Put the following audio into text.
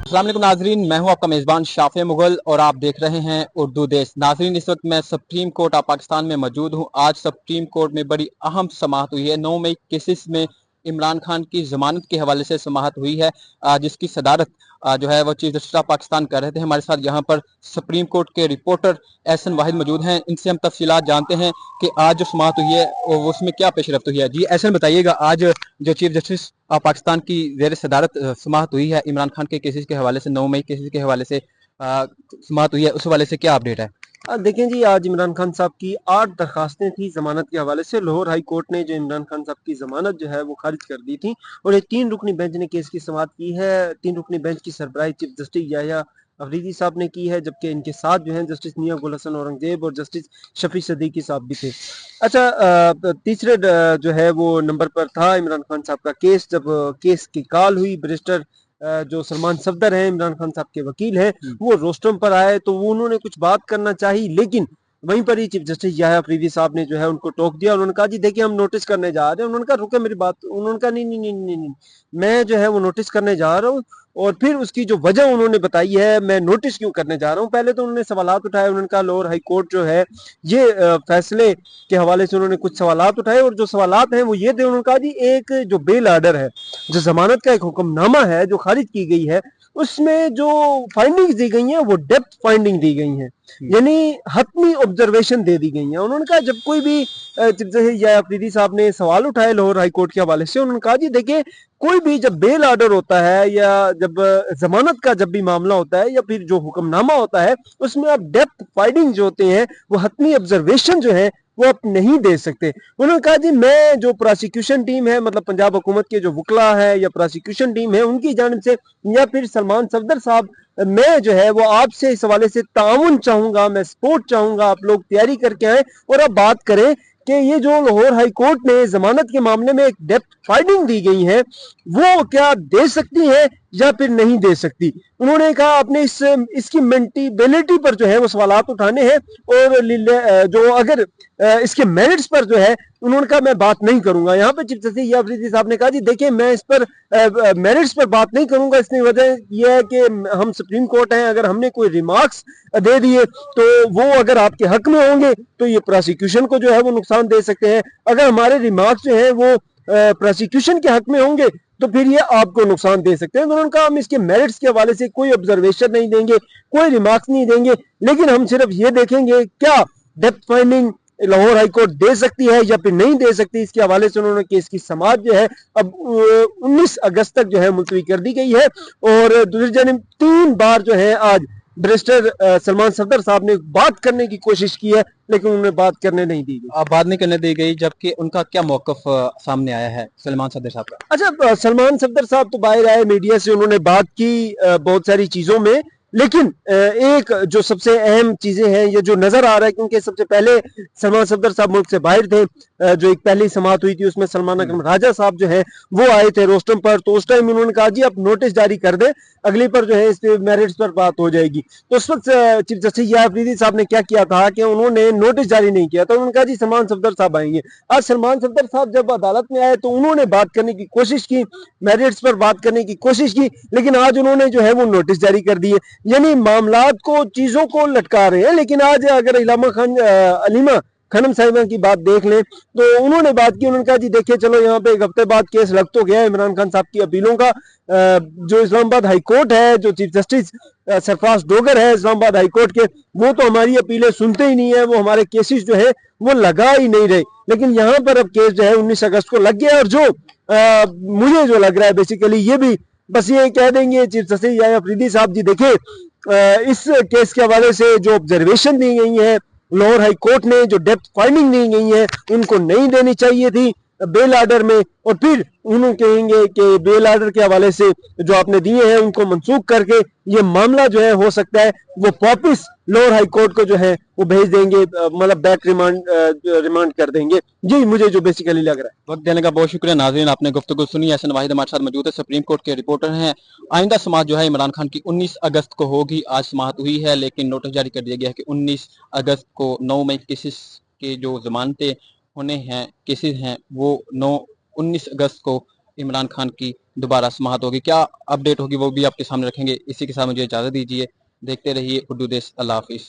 अस्सलाम वालेकुम नाजरीन, मैं हूं आपका मेज़बान शाफे मुगल और आप देख रहे हैं उर्दू देश। नाजरीन, इस वक्त मैं सुप्रीम कोर्ट ऑफ पाकिस्तान में मौजूद हूं। आज सुप्रीम कोर्ट में बड़ी अहम समाअत हुई है। 9 मई केसेस में इमरान खान की जमानत के हवाले से समाअत हुई है, जिसकी सदारत जो है वो चीफ जस्टिस ऑफ पाकिस्तान कर रहे थे। हमारे साथ यहाँ पर सुप्रीम कोर्ट के रिपोर्टर एहसन वाहिद मौजूद हैं। इनसे हम तफसीलात जानते हैं कि आज जो समाअत हुई है उसमें क्या पेशरफ्त हुई है। जी एहसन, बताइएगा, आज जो चीफ जस्टिस पाकिस्तान की जेर सदारत समाअत हुई है इमरान खान के केसेस के हवाले से, 9 मई केसेस के हवाले से समाअत हुई है, उस हवाले से क्या अपडेट है? देखें जी, आज इमरान खान साहब की 8 दरखास्तें थी जमानत के हवाले से। लाहौर हाई कोर्ट ने जो इमरान खान साहब की जमानत जो है वो खारिज कर दी थी और एक 3 रुकनी बेंच ने केस की समाअत की है। 3 रुकनी बेंच की सरबराही चीफ जस्टिस याहिया अफरीदी साहब ने की है, जबकि इनके साथ जो हैं जस्टिस मियां गुल हसन औरंगजेब और जस्टिस शफी सदीकी साहब भी थे। अच्छा, तीसरे जो है वो नंबर पर था इमरान खान साहब का केस। जब केस की कॉल हुई, बैरिस्टर जो सलमान सफदर हैं, इमरान खान साहब के वकील हैं, वो रोस्टम पर आए तो वो उन्होंने कुछ बात करना चाही, लेकिन वहीं पर ही चीफ जस्टिस याहिया अफरीदी साहब ने जो है उनको टोक दिया। उन्होंने कहा जी देखिए, हम नोटिस करने जा रहे हैं। उन्होंने कहा रुके मेरी बात। उन्होंने कहा नहीं नहीं नहीं नहीं नहीं, मैं जो है वो नोटिस करने जा रहा हूँ। और फिर उसकी जो वजह उन्होंने बताई है, मैं नोटिस क्यों करने जा रहा हूँ। पहले तो उन्होंने सवालात उठाए। उन्होंने कहा लाहौर हाई कोर्ट जो है ये फैसले के हवाले से उन्होंने कुछ सवालात उठाए और जो सवालात हैं वो ये थे। उन्होंने कहा जी एक जो बेल आर्डर है, जो जमानत का एक हुक्मनामा है जो खारिज की गई है, उसमें जो फाइंडिंग्स दी गई हैं वो डेप्थ फाइंडिंग दी गई हैं, यानी हतमी ऑब्जर्वेशन दे दी गई हैं। उन्होंने कहा जब कोई भी चीफ जस्टिस या अफरीदी साहब ने सवाल उठाए लाहौर हाई कोर्ट के हवाले से, उन्होंने कहा जी देखिए, कोई भी जब बेल ऑर्डर होता है या जब जमानत का जब भी मामला होता है या फिर जो हुक्मनामा होता है, उसमें आप डेप्थ फाइंडिंग जो होते हैं वो हतमी ऑब्जर्वेशन जो है वो आप नहीं दे सकते। उन्होंने कहा जी मैं जो प्रोसिक्यूशन टीम है, मतलब पंजाब हुकूमत के जो वकला है या प्रोसिक्यूशन टीम है, उनकी जानिब से या फिर सलमान सफदर साहब, मैं जो है वो आपसे इस हवाले से ताउन चाहूंगा, मैं सपोर्ट चाहूंगा, आप लोग तैयारी करके आए और अब बात करें कि ये जो लाहौर हाई कोर्ट ने जमानत के मामले में एक डेप्थ फाइंडिंग दी गई है वो क्या दे सकती है या फिर नहीं दे सकती। उन्होंने कहा आपने इसकी मेंटेबिलिटी पर जो है वो सवालात उठाने हैं और जो अगर इसके मेरिट्स पर जो है, उन्होंने कहा मैं बात नहीं करूंगा। यहाँ पे चीफ जस्टिस अफरीदी साहब ने कहा जी देखिए, मैं इस पर मेरिट्स पर बात नहीं करूंगा। इसकी वजह यह है कि हम सुप्रीम कोर्ट हैं, अगर हमने कोई रिमार्क्स दे दिए तो वो अगर आपके हक में होंगे तो ये प्रोसिक्यूशन को जो है वो नुकसान दे सकते हैं। अगर हमारे रिमार्क्स जो है वो प्रोसिक्यूशन के हक में होंगे तो फिर ये आपको नुकसान दे सकते हैं। तो उन्होंने कहा हम इसके मेरिट्स के हवाले से कोई ऑब्जर्वेशन नहीं देंगे, कोई रिमार्क्स नहीं देंगे, लेकिन हम सिर्फ ये देखेंगे क्या depth finding Lahore High Court दे सकती है या फिर नहीं दे सकती। इसके हवाले से उन्होंने केस की समाअत जो है अब 19 अगस्त तक जो है मुलतवी कर दी गई है। और दूसरी जानब 3 बार जो है आज बैरिस्टर सलमान सफदर साहब ने बात करने की कोशिश की है, लेकिन उन्हें बात करने नहीं दी गई। बात नहीं करने दी गई, जबकि उनका क्या मौकफ सामने आया है सलमान सफदर साहब का? अच्छा, सलमान सफदर साहब तो बाहर आए, मीडिया से उन्होंने बात की बहुत सारी चीजों में, लेकिन एक जो सबसे अहम चीजें हैं ये जो नजर आ रहा है, क्योंकि सबसे पहले सलमान सफदर साहब मुल्क से बाहर थे। जो एक पहली समाअत हुई थी उसमें सलमान अकरम राजा साहब जो है वो आए थे रोस्टम पर, तो उस टाइम उन्होंने कहा जी आप नोटिस जारी कर दें, अगली पर जो है इस पे मेरिट्स पर बात हो जाएगी। तो उस वक्त चीफ जस्टिस याहिया अफरीदी साहब ने क्या किया था कि उन्होंने नोटिस जारी नहीं किया था। उन्होंने कहा जी सलमान सफदर साहब आएंगे। आज सलमान सफदर साहब जब अदालत में आए तो उन्होंने बात करने की कोशिश की, मेरिट्स पर बात करने की कोशिश की, लेकिन आज उन्होंने जो है वो नोटिस जारी कर दिए, यानी मामलात को, चीजों को लटका रहे हैं। लेकिन आज अगर अलीमा खनम साहिबा की बात देख लें तो उन्होंने बात की। उन्होंने कहा जी देखिए चलो, यहाँ पे एक हफ्ते बाद केस लग तो गया है इमरान खान साहब की अपीलों का। जो इस्लामाबाद हाई कोर्ट है, जो चीफ जस्टिस सरफराज डोगर है इस्लामाबाद हाई कोर्ट के, वो तो हमारी अपीलें सुनते ही नहीं है, वो हमारे केसेस जो है वो लगा ही नहीं रहे। लेकिन यहाँ पर अब केस जो है 19 अगस्त को लग गया। और जो मुझे जो लग रहा है बेसिकली ये भी बस ये कह देंगे चीफ जस्टिस याहिया अफरीदी साहब जी देखिए, इस केस के हवाले से जो ऑब्जर्वेशन दी गई है लाहौर हाई कोर्ट ने, जो डेप्थ फाइंडिंग दी गई है, इनको नहीं देनी चाहिए थी बेल आर्डर में। और फिर उन्होंने कहेंगे कि बेल आर्डर के हवाले से जो आपने दिए हैं उनको मनसूख करके ये मामला जो है हो सकता है वो वापिस लाहौर हाई कोर्ट को जो है वो भेज देंगे, मतलब बैक रिमांड कर देंगे। जी मुझे जो बेसिकली लग रहा है। वक्त देने का बहुत शुक्रिया। नाज़रीन, आपने गुफ्तगू सुनी। एहसन वाहिद हमारे साथ मौजूद है, सुप्रीम कोर्ट के रिपोर्टर हैं। आइंदा समाअत जो है इमरान खान की 19 अगस्त को होगी। आज समाअत हुई है लेकिन नोटिस जारी कर दिया गया है कि 19 अगस्त को 9 मई केसेस के जो जमानतें होने हैं, केसेस हैं, वो 19 अगस्त को इमरान खान की दोबारा समाअत होगी। क्या अपडेट होगी वो भी आपके सामने रखेंगे। इसी के साथ मुझे इजाज़त दीजिए। देखते रहिए उर्दू देश। अल्लाह हाफिज़।